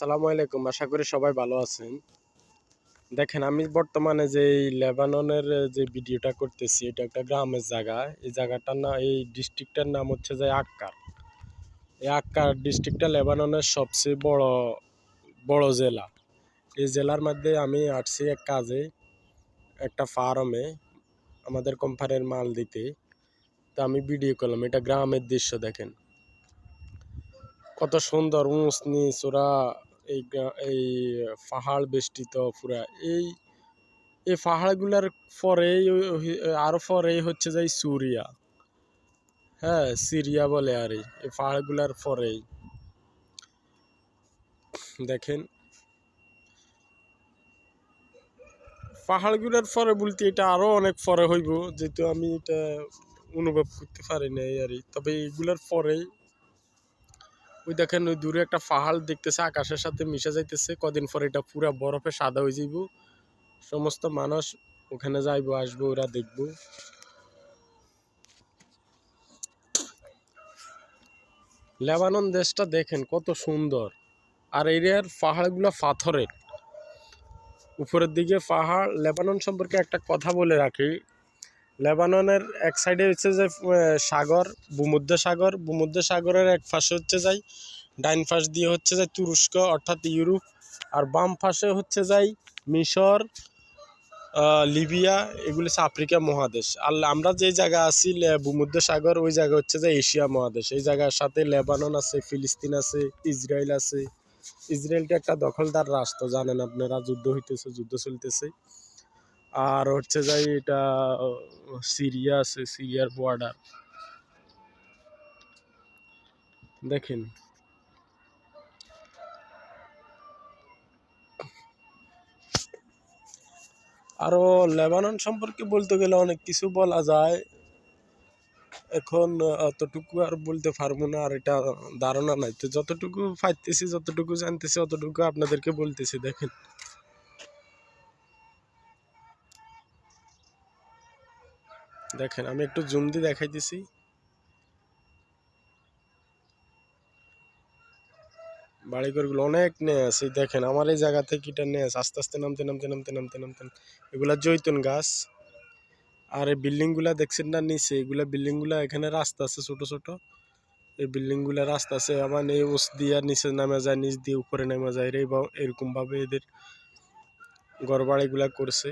আসসালামু আলাইকুম, আশা করি সবাই ভালো আছেন। দেখেন, আমি বর্তমানে যে এই লেবাননের যে ভিডিওটা করতেছি, এটা একটা গ্রামের জায়গা। এই জায়গাটার না, এই ডিস্ট্রিক্টটার নাম হচ্ছে যে আক্কার। এই আক্কার ডিস্ট্রিক্টটা লেবাননের সবচেয়ে বড় বড় জেলা। এই জেলার মধ্যে আমি আসছি এক কাজে, একটা ফার্মে আমাদের কোম্পানির মাল দিতে। তো আমি ভিডিও করলাম, এটা গ্রামের দৃশ্য। দেখেন কত সুন্দর উঁচ নিচ ওরা, এই পাহাড় বেষ্টিত পুরা। এই এই পাহাড়গুলার পরেই আরো পরেই হচ্ছে যে সুরিয়া, হ্যাঁ সিরিয়া বলে। আর এই পাহাড়গুলার পরেই দেখেন, পাহাড়গুলার পরে বলতে এটা আরো অনেক পরে হইব, যেহেতু আমি এটা অনুভব করতে পারি না আর। তবে এইগুলার পরেই ওই দেখেন, ওই দূরে একটা পাহাড় দেখতেছে, আকাশের সাথে মিশে যাইতেছে। কদিন পরে এটা পুরা বরফে সাদা হয়ে যাইব। সমস্ত মানুষ ওখানে যাইবো, আসবো, ওরা দেখবো। লেবানন দেশটা দেখেন কত সুন্দর। আর এরিয়ার পাহাড়গুলো পাথরের, উপরের দিকে পাহাড়। লেবানন সম্পর্কে একটা কথা বলে রাখি, লেবাননের এক সাইডে হচ্ছে যে সাগর, ভূমধ্যসাগর। ভূমধ্যসাগরের এক পাশে হচ্ছে যাই, ডাইন পাশ দিয়ে হচ্ছে যায় তুরস্ক অর্থাৎ ইউরোপ। আর বাম পাশে হচ্ছে যাই মিশর, লিবিয়া। এগুলো হচ্ছে আফ্রিকা মহাদেশ। আর আমরা যে জায়গা আছি ভূমধ্যসাগর, ওই জায়গা হচ্ছে যে এশিয়া মহাদেশ। এই জায়গার সাথে লেবানন আছে, ফিলিস্তিন আছে, ইসরায়েল আছে। ইসরায়েলটা একটা দখলদার রাষ্ট্র, জানেন আপনারা, যুদ্ধ হইতেছে, যুদ্ধ চলতেছে। আর হচ্ছে যাই এটা সিরিয়া আছে, সিরিয়ার বর্ডার দেখেন। আরো লেবানন সম্পর্কে বলতে গেলে অনেক কিছু বলা যায়, এখন অতটুকু আর বলতে পারবো না। আর এটা ধারণা নাই, তো যতটুকু পাইতেছি, যতটুকু জানতেছি, অতটুকু আপনাদেরকে বলতেছি। দেখেন, দেখেন আমি একটু জুম দিয়ে দেখাইতেছি। বাড়িঘরগুলো অনেক নেস। এই দেখেন, আমার এই জায়গা থেকে এটা নেস, আস্তে আস্তে নামতে নামতে নামতে নামতে নামতে এগুলা জৈতুন গাছ। আর এই বিল্ডিং গুলা দেখছেন না নিচে, এগুলা বিল্ডিং গুলা, এখানে রাস্তা আছে ছোট ছোট। এই বিল্ডিং গুলা রাস্তা আছে, আবার এই উঁচ দিয়ে নিচে নামে যায়, নিচ দিয়ে উপরে নেমে যায়। এরকম ভাবে এদের ঘর বাড়ি গুলা করছে।